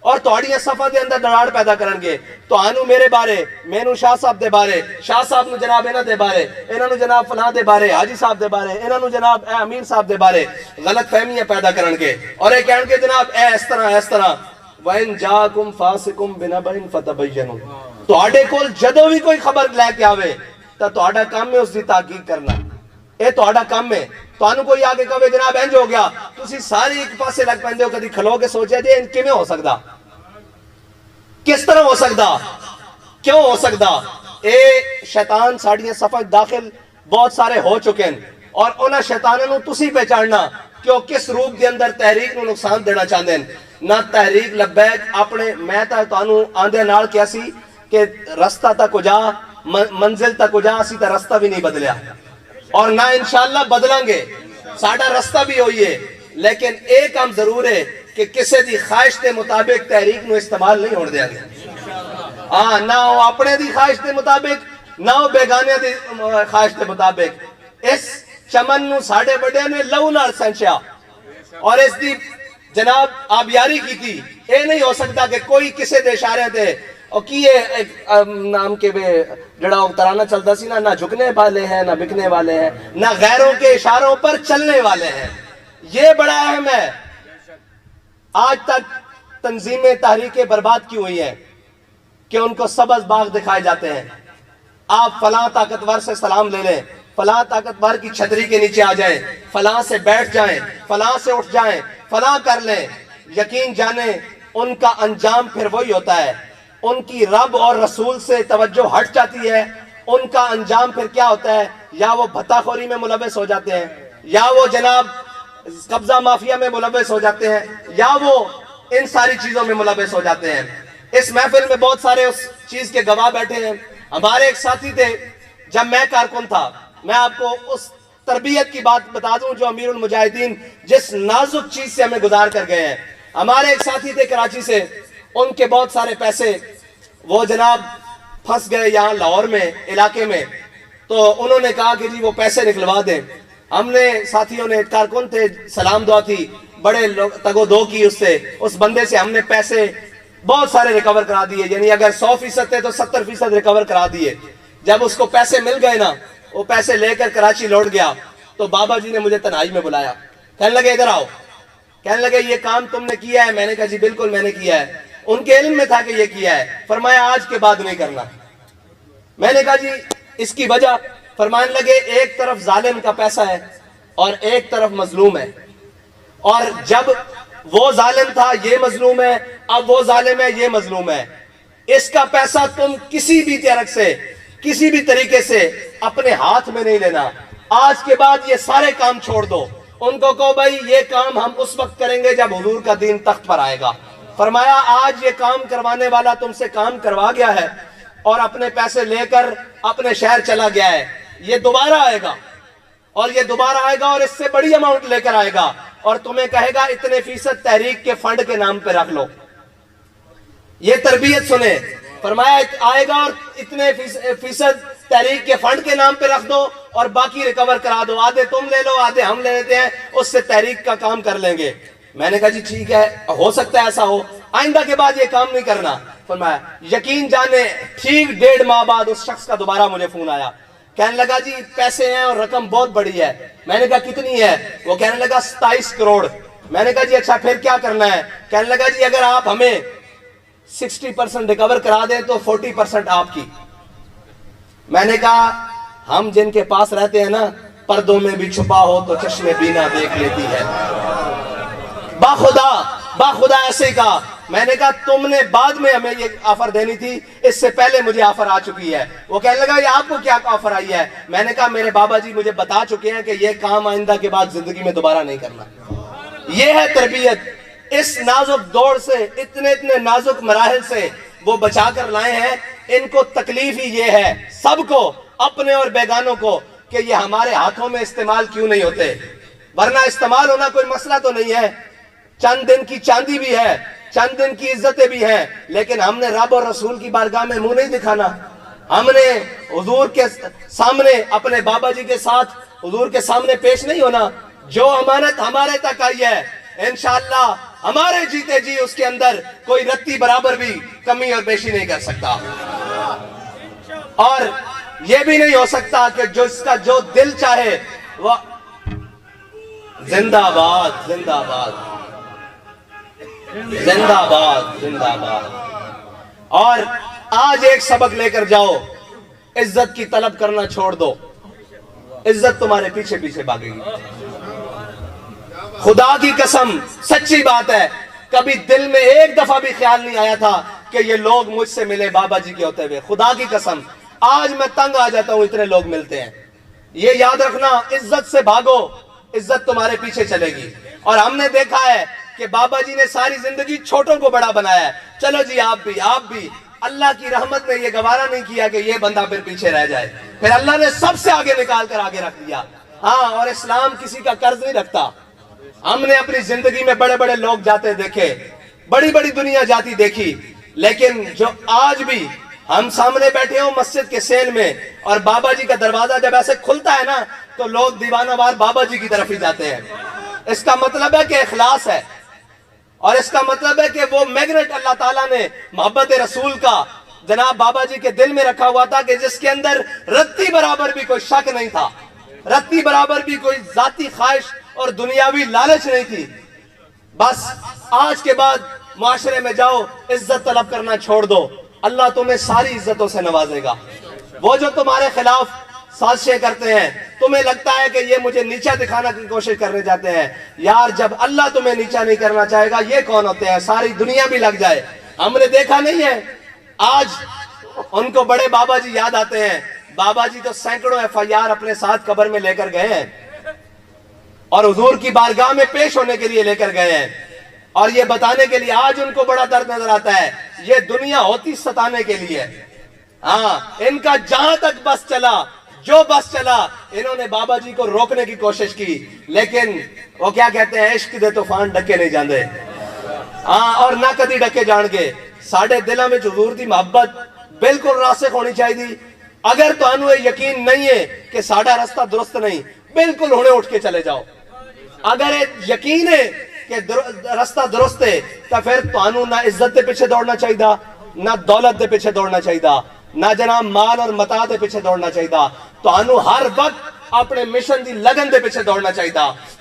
اور تواڈیاں صفحہ دے اندر دراڑ پیدا کرن گے. تو انہوں میرے بارے, مینوں شاہ صاحب دے بارے, شاہ صاحب نو جناب انہاں دے بارے, انہاں نو جناب فلاں دے بارے, حاجی صاحب دے بارے, انہاں نو جناب اے امیر صاحب دے بارے غلط فہمیاں پیدا کرن گے اور اے کہن گے جناب اے اس طرح اس طرح. وَإِن جَاءَكُمْ فَاسِقٌ بِنَبَإٍ فَتَبَيَّنُوا, تواڈے کول جدوں بھی کوئی خبر لے کے آوے تو تواڈا کام ہے اس دی تحقیق کرنا, اے تواڈا کام ہے. تانوں کوئی آگے کہے جناب انج ہو گیا, تسی ساری ایک پاسے لگ پیندے ہو, کدی کھلو کے سوچیا جی ان کیویں ہو سکدا, کس طرح ہو سکدا, کیوں ہو سکدا. اے شیطان ساڑیاں صفحہ داخل بہت سارے ہو چکے ہیں, اور انہاں شیطانوں نو تسی پہچاننا کہ وہ کس روپ دے اندر تحریک نو نقصان دینا چاہتے ہیں. نہ تحریک لبیک اپنے, میں تانوں آندے نال کیا سی کہ رستہ تک جا, منزل تک جا, اسی تا رستہ بھی نہیں بدلیا اور نہ انشاءاللہ بدلیں گے, ساڑا رستہ بھی ہوئی ہے. لیکن ایک کام ضرور ہے کہ کسے دی خواہش دے مطابق تحریک نو استعمال نہیں ہونے دیا گیا. ہاں نہ وہ اپنے دی خواہش دے مطابق نو بیگانیاں دی خواہش کے مطابق اس چمن نو ساڑھے بڑے نے لہو نال سینچیا اور اس دی جناب آبیاری کی تھی. اے نہیں ہو سکتا کہ کوئی کسے دے اشارے تھے اور کیے نام کے بے جڑا ترانہ چلتا سی نا, نہ جھکنے والے ہیں نہ بکنے والے ہیں نہ غیروں کے اشاروں پر چلنے والے ہیں. یہ بڑا اہم ہے. آج تک تنظیمیں تحریکیں برباد کی ہوئی ہیں کہ ان کو سبز باغ دکھائے جاتے ہیں. آپ فلاں طاقتور سے سلام لے لیں, فلاں طاقتور کی چھتری کے نیچے آ جائیں, فلاں سے بیٹھ جائیں, فلاں سے اٹھ جائیں, فلاں کر لیں. یقین جانیں ان کا انجام پھر وہی ہوتا ہے. ان کی رب اور رسول سے توجہ ہٹ جاتی ہے. ان کا انجام پھر کیا ہوتا ہے؟ یا وہ بھتہ خوری میں ملوث ہو جاتے ہیں, یا وہ جناب قبضہ مافیا میں ملوث ہو جاتے ہیں, یا وہ ان ساری چیزوں میں ملوث ہو جاتے ہیں. اس محفل میں بہت سارے اس چیز کے گواہ بیٹھے ہیں. ہمارے ایک ساتھی تھے جب میں کارکن تھا. میں آپ کو اس تربیت کی بات بتا دوں جو امیر المجاہدین جس نازک چیز سے ہمیں گزار کر گئے ہیں. ہمارے ایک ساتھی تھے کراچی سے, ان کے بہت سارے پیسے وہ جناب پھنس گئے یہاں لاہور میں علاقے میں. تو انہوں نے کہا کہ جی وہ پیسے نکلوا دیں. ہم نے ساتھیوں نے, کارکن تھے, سلام دعا تھی, بڑے تگ و دو کی اس سے. اس بندے سے ہم نے پیسے بہت سارے ریکور کرا دیے, یعنی اگر 100% تھے تو 70% ریکور کرا دیے. جب اس کو پیسے مل گئے نا, وہ پیسے لے کر کراچی لوٹ گیا. تو بابا جی نے مجھے تنہائی میں بلایا, کہنے لگے ادھر آؤ, کہنے لگے یہ کام تم نے کیا ہے؟ میں نے کہا جی بالکل میں نے کیا ہے. ان کے علم میں تھا کہ یہ کیا ہے. فرمایا آج کے بعد نہیں کرنا. میں نے کہا جی اس کی وجہ؟ فرمانے لگے ایک طرف ظالم کا پیسہ ہے اور ایک طرف مظلوم ہے, اور جب وہ ظالم تھا یہ مظلوم ہے, اب وہ ظالم ہے یہ مظلوم ہے. اس کا پیسہ تم کسی بھی طرح سے کسی بھی طریقے سے اپنے ہاتھ میں نہیں لینا. آج کے بعد یہ سارے کام چھوڑ دو. ان کو کہو بھائی یہ کام ہم اس وقت کریں گے جب حضور کا دین تخت پر آئے گا. فرمایا آج یہ کام کروانے والا تم سے کام کروا گیا ہے اور اپنے پیسے لے کر اپنے شہر چلا گیا ہے. یہ دوبارہ آئے گا اور یہ دوبارہ آئے گا اور اس سے بڑی اماؤنٹ لے کر آئے گا اور تمہیں کہے گا اتنے فیصد تحریک کے فنڈ کے نام پہ رکھ لو. یہ تربیت سنیں. فرمایا آئے گا اور اتنے فیصد تحریک کے فنڈ کے نام پہ رکھ دو اور باقی ریکور کرا دو. آدھے تم لے لو, آدھے ہم لے لیتے ہیں, اس سے تحریک کا کام کر لیں گے. میں نے کہا جی ٹھیک ہے, ہو سکتا ہے ایسا ہو, آئندہ کے بعد یہ کام نہیں کرنا. فرمایا یقین جانے ٹھیک 1.5 ماہ بعد اس شخص کا دوبارہ مجھے فون آیا. کہنے لگا جی پیسے ہیں اور رقم بہت بڑی ہے. میں نے کہا کتنی ہے؟ وہ کہنے لگا 27 کروڑ. میں نے کہا جی اچھا پھر کیا کرنا ہے؟ کہنے لگا جی اگر آپ ہمیں 60% ریکور کرا دیں تو 40% آپ کی. میں نے کہا ہم جن کے پاس رہتے ہیں نا, پردوں میں بھی چھپا ہو تو چشم بینا دیکھ لیتی ہے. باخدا ایسے ہی کہا. میں نے کہا تم نے بعد میں ہمیں یہ آفر دینی تھی, اس سے پہلے مجھے آفر آ چکی ہے. وہ کہنے لگا یہ آپ کو کیا آفر آئی ہے؟ میں نے کہا میرے بابا جی مجھے بتا چکے ہیں کہ یہ کام آئندہ کے بعد زندگی میں دوبارہ نہیں کرنا. یہ ہے تربیت. اس نازک دور سے, اتنے نازک مراحل سے وہ بچا کر لائے ہیں. ان کو تکلیف ہی یہ ہے, سب کو, اپنے اور بیگانوں کو, کہ یہ ہمارے ہاتھوں میں استعمال کیوں نہیں ہوتے. ورنہ استعمال ہونا کوئی مسئلہ تو نہیں ہے. چند دن کی چاندی بھی ہے, چند دن کی عزتیں بھی ہیں, لیکن ہم نے رب اور رسول کی بارگاہ میں منہ نہیں دکھانا. ہم نے حضور کے سامنے, اپنے بابا جی کے ساتھ حضور کے سامنے پیش نہیں ہونا. جو امانت ہمارے تک آئی ہے انشاءاللہ ہمارے جیتے جی اس کے اندر کوئی رتی برابر بھی کمی اور بیشی نہیں کر سکتا. اور یہ بھی نہیں ہو سکتا کہ جو اس کا جو دل چاہے وہ. زندہ باد, زندہ باد, زندہ باد, زندہ باد. اور آج ایک سبق لے کر جاؤ, عزت کی طلب کرنا چھوڑ دو. عزت تمہارے پیچھے پیچھے بھاگے گی. خدا کی قسم سچی بات ہے, کبھی دل میں ایک دفعہ بھی خیال نہیں آیا تھا کہ یہ لوگ مجھ سے ملے بابا جی کے ہوتے ہوئے. خدا کی قسم آج میں تنگ آ جاتا ہوں, اتنے لوگ ملتے ہیں. یہ یاد رکھنا, عزت سے بھاگو, عزت تمہارے پیچھے چلے گی. اور ہم نے دیکھا ہے کہ بابا جی نے ساری زندگی چھوٹوں کو بڑا بنایا ہے. چلو جی آپ بھی. اللہ کی رحمت نے یہ گوارا نہیں کیا کہ یہ بندہ پھر پیچھے رہ جائے. پھر اللہ نے سب سے آگے نکال کر آگے رکھ دیا. ہاں, اور اسلام کسی کا قرض نہیں رکھتا. ہم نے اپنی زندگی میں بڑے بڑے لوگ جاتے دیکھے, بڑی بڑی دنیا جاتی دیکھی, لیکن جو آج بھی ہم سامنے بیٹھے ہوں مسجد کے سین میں اور بابا جی کا دروازہ جب ایسے کھلتا ہے نا تو لوگ دیوانہ وار بابا جی کی طرف ہی جاتے ہیں. اس کا مطلب ہے کہ اخلاص ہے, اور اس کا مطلب ہے کہ وہ میگنیٹ اللہ تعالیٰ نے محبت رسول کا جناب بابا جی کے دل میں رکھا ہوا تھا کہ جس کے اندر رتی برابر بھی کوئی شک نہیں تھا, رتی برابر بھی کوئی ذاتی خواہش اور دنیاوی لالچ نہیں تھی. بس آج کے بعد معاشرے میں جاؤ, عزت طلب کرنا چھوڑ دو, اللہ تمہیں ساری عزتوں سے نوازے گا. وہ جو تمہارے خلاف سازشیں کرتے ہیں, تمہیں لگتا ہے کہ یہ مجھے نیچا دکھانا کی کوشش کرنے جاتے ہیں, یار جب اللہ تمہیں نیچا نہیں کرنا چاہے گا یہ کون ہوتے ہیں, ساری دنیا بھی لگ جائے. ہم نے دیکھا نہیں ہے, آج ان کو بڑے بابا جی یاد آتے ہیں. بابا جی تو سینکڑوں FIR اپنے ساتھ قبر میں لے کر گئے ہیں اور حضور کی بارگاہ میں پیش ہونے کے لیے لے کر گئے ہیں, اور یہ بتانے کے لیے آج ان کو بڑا درد نظر آتا ہے یہ دنیا ہوتی ستانے کے لیے. ہاں, ان کا جہاں تک بس چلا, جو بس چلا, انہوں نے بابا جی کو روکنے کی کوشش کی, لیکن وہ کیا کہتے ہیں, عشق دے طوفان ڈکے نہیں جاندے. ہاں, اور نہ کدی ڈکے جان گے. ساڑھے دلوں میں حضور دی محبت بالکل راسخ ہونی چاہیے. اگر تو انو یقین نہیں ہے کہ ساڑھا رستہ درست نہیں, بالکل ہونے اٹھ کے چلے جاؤ. اگر یقین ہے کہ رستہ درست ہے تو پھر تو انو نہ عزت دے پیچھے دوڑنا چاہیے, نہ دولت دے پیچھے دوڑنا چاہیے, نہ جناب مال اور متاع دے پیچھے دوڑنا چاہیے. تو انو ہر وقت اپنے مشن دی لگن دے پیچھے دوڑنا چاہیے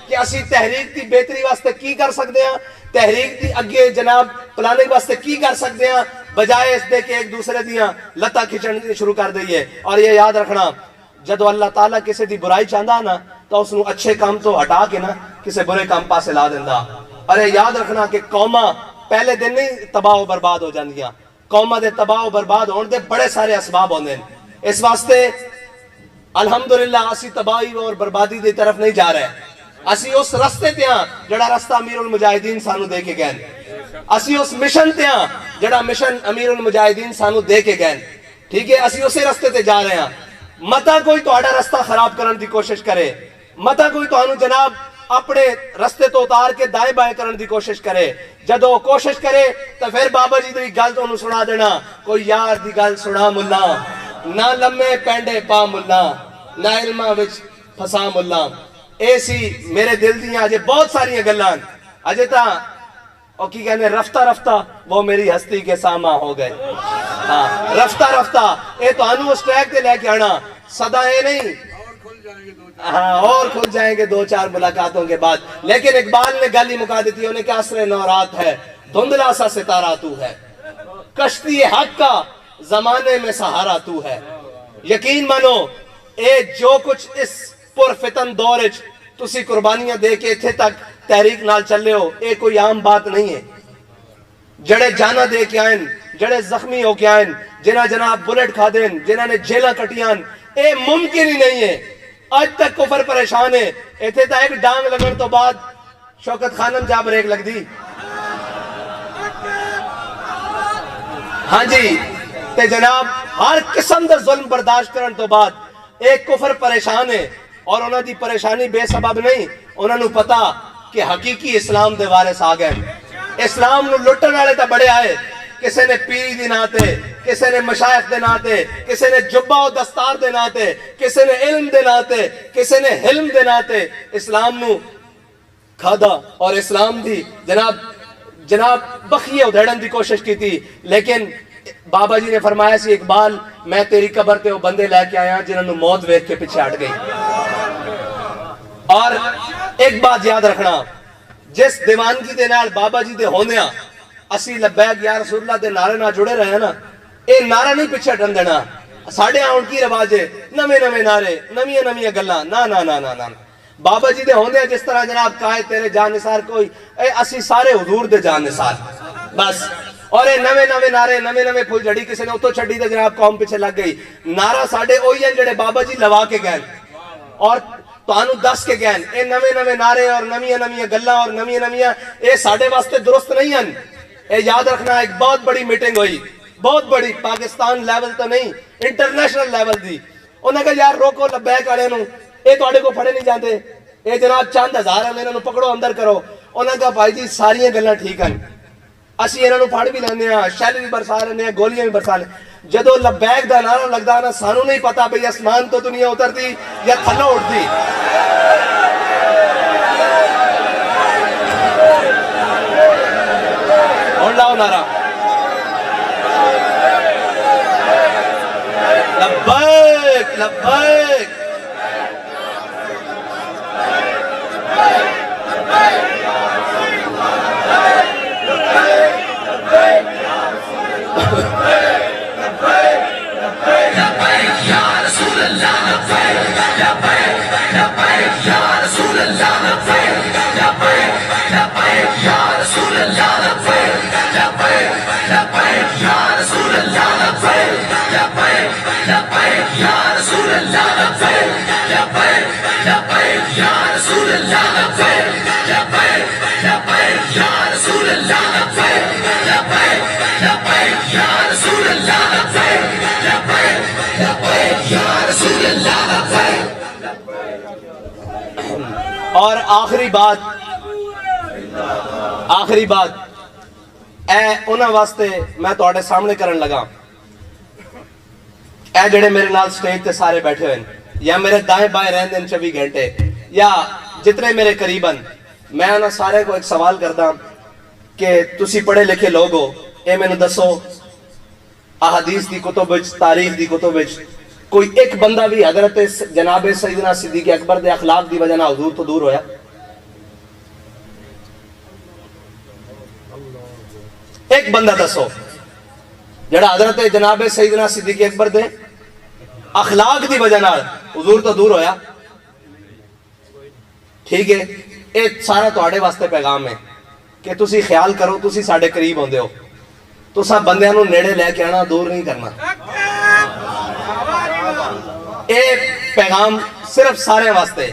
کہ اسی تحریک دی بہتری واسطے کی کر سکتے ہیں, تحریک دی اگے جناب پلاننگ واسطے کی کر سکتے ہیں, بجائے اس دے کہ ایک دوسرے دیاں لتا کھچن شروع کر دئیے. اور یہ یاد رکھنا, جدو اللہ تعالیٰ کسی دی برائی چاہتا نا تو اس نو اچھے کام تو ہٹا کے نا کسی برے کام پاسے لا دینا. اور یہ یاد رکھنا کہ قوماں پہلے دن نہیں تباہ و برباد ہو جاندیاں, قوماں دے تباہ و برباد ہونے دے بڑے سارے اسباب ہوندے. اس واسطے الحمدللہ اسی تباہی اور بربادی دی طرف نہیں جا رہے, اسی اس رستے تے ہاں جڑا رستہ امیر المجاہدین سانو دے کے گئے, اسی اس مشن تے ہاں جڑا مشن امیر المجاہدین سانو دے کے گئے. ٹھیک ہے, اسی اسے رستے تے جا رہے ہیں. متا کوئی تہاڈا رستہ خراب کرن دی کوشش کرے, متا کوئی تانوں جناب اپنے رستے تو اتار کے دائیں بائیں کرن دی کوشش کرے. جدو کوشش کرے تو پھر بابا جی دی گل تو سنا دینا, کوئی یار دی گل سنا ملا, نہ لمے پینڈے پا ملا, نہ علمہ وچ پھسا ملا. ایسی میرے دل دیاں اجے بہت ساری گلاں اجے تا اور کی کہنے رفتہ رفتہ وہ میری ہستی کے ساما ہو گئے. ہاں, رفتہ رفتہ اے تو انو اس ٹریک تے لے کے آنا, صدا اے نہیں, ہاں اور کھل جائیں گے دو چار ملاقاتوں کے بعد. لیکن اقبال نے گل ہی مکا دیتی, انہیں کہ عصر نورات ہے, دھندلا سا ستارہ تو ہے, کشتی حق کا زمانے میں سہارا تو ہے. یقین مانو اے جو کچھ اس پرفتن دور وچ تسی قربانیاں دے کے اتھے تک تحریک نال چلے ہو, اے کوئی عام بات نہیں ہے. جڑے جانا دے کے آئیں, جڑے زخمی ہو کے آئیں, جنہ جناب بلٹ کھا دیں, جنہ نے جیلہ کٹیاں, اے ممکن ہی نہیں ہے. آج تک کفر پریشان ہے. اتھے تا ایک ڈانگ لگن تو بعد شوکت خانم جا بریک لگ دی. ہاں جی, تے جناب ہر قسم دا ظلم برداشت کرن تو بعد ایک کفر پریشان ہے, اور انہوں دی پریشانی بے سبب نہیں. انہوں نے پتا کہ حقیقی اسلام دے وارث آ گئے. اسلام نو لٹن والے تا بڑے آئے, کسی نے پیری دی ناتے, کسی نے مشایخ دے ناتے, کسی نے جبہ و دستار دے ناتے, کسی نے علم دے ناتے, کسی نے حلم دے ناتے اسلام نو کھادا اور اسلام دی جناب بخیے ادھیڑن دی کوشش کی تھی. لیکن بابا جی نے فرمایا سی, اقبال میں تیری قبر تے وہ بندے لے کے آیا جنہوں نے موت ویکھ کے پیچھے ہٹ گئی. اور ایک بات یاد رکھنا, جس دیوانگی دے نال بابا جی دے ہوندیاں اسی لبیک یا رسول اللہ دے نعرے نہ جڑے رہے ہیں نا, اے نعرہ نہیں پیچھے ہٹن دینا. ساڑھے آن کی رواج ہے نوے نوے نعرے, نویاں نویاں گلاں, نا نا نا نا نا. بابا جی دے ہوندے جس طرح جناب کہے تیرے جان نثار کوئی, اے اسی سارے حضور دے جان نثار بس. اور اے نوے نوے نعرے, نوے نوے پھول جڑی کسی نے اتو چھڑی تے جناب قوم پیچھے لگ گئی. نعرہ ساڑھے ہوئی ہیں جڑے بابا جی لوا کے گئے اور تانو دس کے گئے. اے نوے نوے نعرے اور نویاں نویاں گلاں اور نویاں نویاں اے ساڑھے واسطے درست نہیں ہیں. اے یاد رکھنا, ایک بہت بڑی میٹنگ ہوئی, بہت بڑی, پاکستان لیول تو نہیں, انٹرنیشنل لیول دی. انہوں نے کہا یار روکو لبیک والے نو, اے تو آڑے کو پھڑے نہیں جاندے, اے جناب چند ہزار ہیں, انہوں پکڑو اندر کرو. انہوں نے کہا بھائی جی ساریاں گلاں ٹھیک ہیں, اسی انہوں پھڑ بھی لینے ہیں, شیل بھی برسا لینے ہیں, گولیاں بھی برسا لینے. جدو لبیک دا نعرہ لگدا نا سانو نہیں پتا بھئی اسمان تو دنیا اترتی یا تھلو اٹھتی. اور لاؤ نعرہ لبیک لبیک. اور آخری بات اے انہاں واسطے میں تواڈے سامنے کرن لگا. اے جڑے میرے نال سٹیج تے سارے بیٹھے ہوئے یا میرے دائیں بائیں رہندے 24 گھنٹے یا جتنے میرے قریباً, میں انہاں سارے کو ایک سوال کردا کہ تسی پڑھے لکھے لوگ ہو, اے مینوں دسو احادیث دی کتب وچ, تاریخ دی کتب وچ کوئی ایک بندہ بھی حضرت جناب سیدنا صدیق اکبر دے اخلاق دی وجہ نہ حضور تو دور ہویا؟ ایک بندہ دسو جڑا حضرت جناب سیدنا صدیق اکبر دے اخلاق دی وجہ نہ حضور تو دور ہویا؟ ٹھیک ہے, ایک سارا تواڈے واسطے پیغام ہے کہ تسی خیال کرو, تسی ساڈے قریب ہوندے ہو, تساں بندیاں نو نیڑے لے کے آنا, دور نہیں کرنا. اے پیغام صرف سارے واسطے,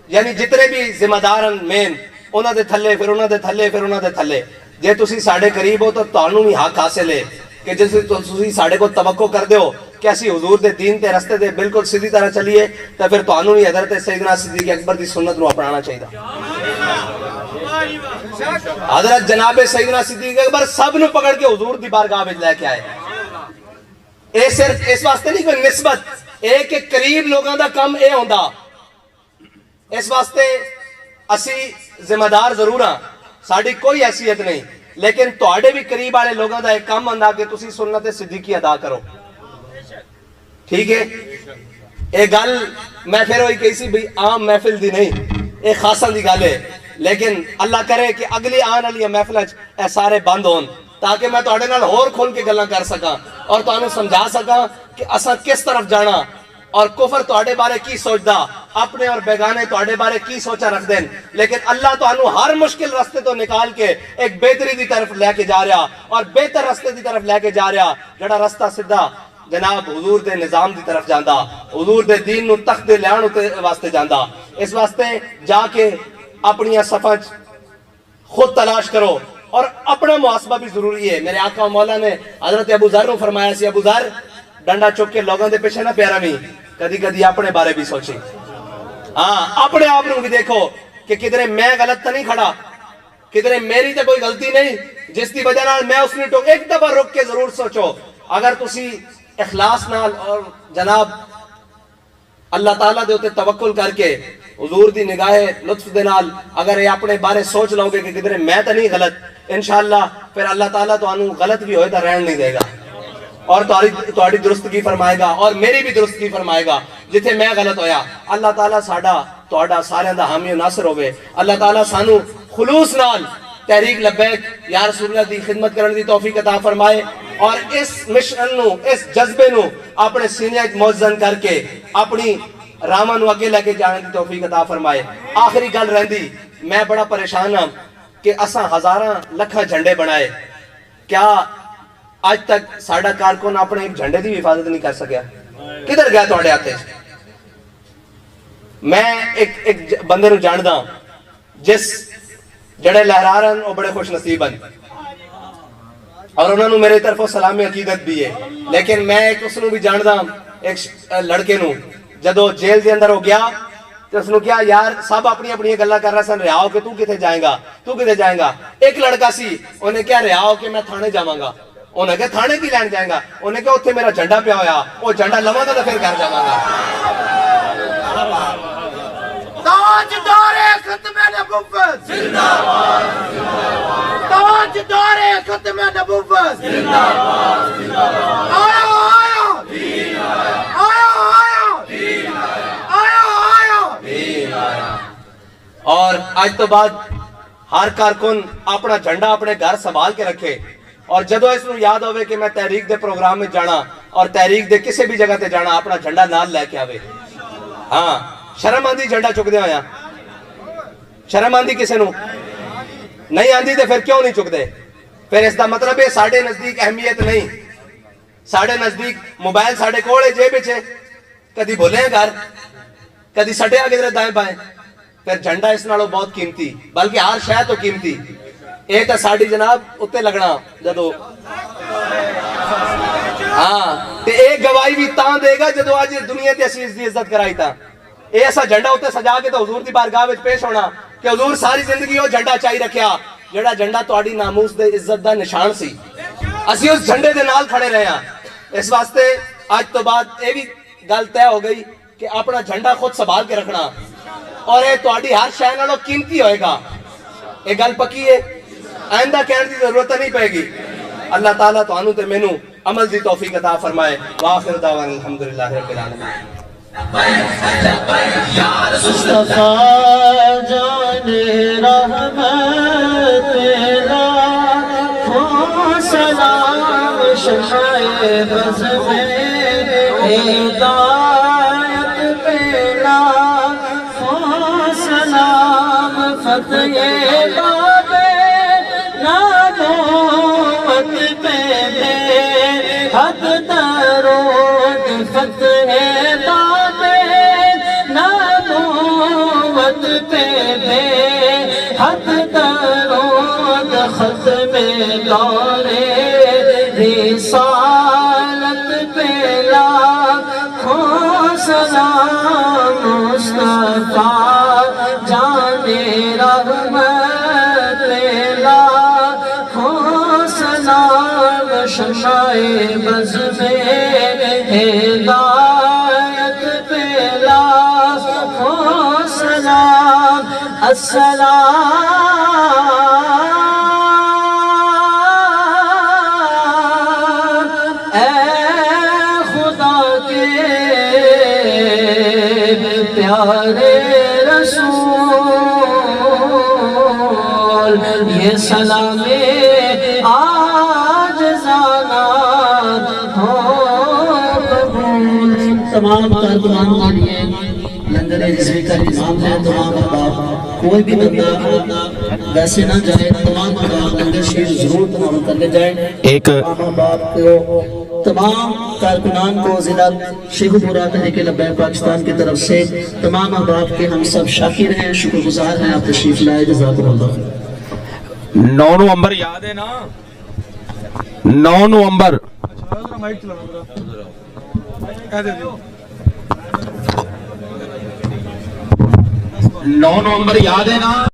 یعنی جتنے بھی ذمہ دار مین انہاں دے تھلے پھر انہاں دے تھلے پھر انہاں دے تھلے, جے تسی ساڈے قریب ہو تو تانوں بھی حق حاصل ہے کہ جس تسی ساڈے کو توقع کر دیو کہ اسی حضور دے دین تے رستے دے بالکل سیدھی طرح چلیے, تو پھر تانوں بھی حضرت سیدنا صدیق اکبر دی سنت نو اپنانا چاہیے. حضرت جناب سیدنا صدیق اکبر سب نو پکڑ کے حضور دی بارگاہ وچ لے کے آئے. اے صرف اس واسطے نہیں کوئی نسبت, ایک ایک قریب لوگاں دا کم اے ہوندا. اس واسطے اسی ذمہ دار ضرور ہاں, ساڈی کوئی حیثیت نہیں, لیکن تواڈے بھی قریب والے لوگاں دا ایک کم ہوندا کہ تسی سنت صدیقی ادا کرو. ٹھیک ہے, اے گل میں پھر وہی کہی سی بھی عام محفل دی نہیں, اے خاصاں دی گل ہے, لیکن اللہ کرے کہ اگلی آن والی محفل اے سارے بند ہون تاکہ میں تواڈے نال ہور کھول کے گلاں کر سکاں اور تانوں سمجھا سکاں کہ اساں کس طرف جانا اور کفر تواڈے بارے کی سوچدا, اپنے اور بیگانے تواڈے بارے کی سوچا رکھ دین, لیکن اللہ تانوں ہر مشکل رستے تو نکال کے ایک بہتری دی طرف لے کے جا رہا اور بہتر رستے دی طرف لے کے جا رہا, جڑا رستہ سیدھا جناب حضور دے نظام دی طرف جاندا, حضور دے دین نو تخت دے لیان واسطے جاندا. اس واسطے جا کے اپنی صفاں خود تلاش کرو اور اپنا محاسبہ بھی ضروری ہے. میرے آقا و مولا نے حضرت ابو ذر کو فرمایا سی, ابو ذر ڈنڈا چک کے لوگوں دے پیچھے نہ پیارا بھی, کدی کدی اپنے بارے بھی سوچی, ہاں اپنے آپ نو بھی دیکھو کہ کدھرے میں غلط تو نہیں کھڑا, کدھرے میری تو کوئی غلطی نہیں جس کی وجہ نال میں اس نے تو ایک دفعہ رک کے ضرور سوچو. اگر تسی اخلاص نال اور جناب اللہ تعالیٰ دے ہوتے توکل کر کے حضور دی نگاہ لطف دے نال اگر یہ اپنے بارے سوچ لو گے کہ کدھر میں تو نہیں غلط, انشاءاللہ پھر اللہ تعالیٰ تو انہوں غلط بھی ہوئے تو رہن نہیں دے گا اور تہاڈی درستگی فرمائے گا اور میری بھی درستگی فرمائے گا. جتھے میں غلط ہویا اللہ تعالیٰ ساڈا تہاڈا سارے دا حامی و ناصر ہوئے. اللہ تعالیٰ سانو خلوص نال تحریک لبیک یا رسول اللہ دی خدمت کرنے دی توفیق عطا فرمائے اور اس مشن نو, اس جذبے نو اپنے سینے وچ موزن کر کے اپنی راواں نو اگے لے کے جانے دی توفیق عطا فرمائے. آخری گل رہندی, میں بڑا پریشان ہاں کہ اساں ہزاراں لکھاں جھنڈے بنائے, کیا آج تک ساڈا کارکن اپنے ایک جھنڈے دی حفاظت نہیں کر سکیا؟ کدھر گیا تہاڈے ہاتھ؟ میں ایک بندے نو جاندا جس جڑے لہرا رہن وہ بڑے خوش نصیب ہیں اور انہوں نے میرے طرف سلامی عقیدت بھی ہے, لیکن میں ایک اس نو بھی جاندا ایک لڑکے نو جدو جیل دے اندر ہو گیا تو اس نے کیا یار سب اپنی اپنی گلہ کر رہا سن, رہا ہو کہ تو کتے جائیں گا, تو کتے جائیں گا. ایک لڑکا سی انہیں کیا رہا ہو کہ میں تھانے جاواں گا, انہیں کہا تھانے کی لین جائیں گا, انہیں کہا اتھے میرا جھنڈا پیا ہویا, وہ جھنڈا لواں گا تو پھر گھر جاواں گا. تاجدار ختم نبوت زندہ باد, تاجدار ختم نبوت زندہ باد, آیا آیا آیا آیا آیا آیا. اور آج تو بعد ہر کارکن اپنا جھنڈا اپنے گھر سنبھال کے رکھے, اور جدو اس نو یاد ہوئے کہ میں تحریک دے پروگرام میں جانا اور تحریک دے کسی بھی جگہ تے جانا, اپنا جھنڈا نال لے کے آوے. ہاں شرم آندی جھنڈا چک دے ہویا, شرم آندی کسے نو نہیں آندی تے پھر کیوں نہیں چک دے؟ پھر اس دا مطلب ہے ساڑھے نزدیک اہمیت نہیں, ساڑھے نزدیک موبائل ساڑھے کوڑے جے بچے, کدی بھولے ہیں گھر, کدی سٹے آگے در دائیں بائیں. پھر جھنڈا اس نالوں بہت قیمتی, بلکہ ہر شے تو قیمتی. اے تے ساڑھی جناب اتے لگنا جدو, ہاں تے ایک گواہی بھی تاں دے گا جدو آج دنیا تے اسی دی عزت کرائی تا. اے ایسا جھنڈا اتے سجا کے تو حضور دی بارگاہ وچ پیش ہونا کہ حضور ساری زندگی وہ جھنڈا چاہی رکھیا جڑا جھنڈا تہاڈی ناموس دے عزت دا نشان سی. اسی اس جھنڈے دے نال کھڑے رہے ہیں. اس واسطے آج تو بعد اے بھی گل طے ہو گئی کہ اپنا جھنڈا خود سنبھال کے رکھنا, اور اے تہاڈی ہر شے نالوں قیمتی ہوئے گا. اے گل پکی ہے, آئندہ کہنے دی ضرورت نہیں پائے گی. اللہ تعالیٰ تانوں تے مینوں عمل دی توفیق عطا فرمائے. وآخر دعوانا الحمدللہ رب العالمین. مصطفیٰ جان رحمت لاکھوں سلام, شمع بز میں ہدایت پہ لاکھوں سلام, فتح باب نبوت پہ بے حد درود, فتح باب نبوت پہ بے حد درود, ختم دور رسالت پہ لاکھوں سلام, مصطفیٰ جان رحمت پہ لاکھوں سلام, شمع بز میں ہدایت پہ لاکھوں سلام. السلام اے خدا کے پیارے رسول, یہ سلام آج زانات ہو قبول. تمام کارکنان کے لیے لنگر رضوی کا انتظام ہے. تمام احباب کوئی بھی بندہ ویسے نہ جائے, تمام احباب لنگر شریف ضرور تمام کر لے جائیں. ایک احباب کو تمام کارکنان کو ضلع شیخو پورہ تحریک لبیک پاکستان کی طرف سے تمام احباب کے ہم سب شاکر ہیں, شکر گزار ہیں. آپ تشریف لائے, جزاکم اللہ خیر. 9 نومبر یاد ہے نا, 9 نومبر 9 نومبر یاد ہے نا.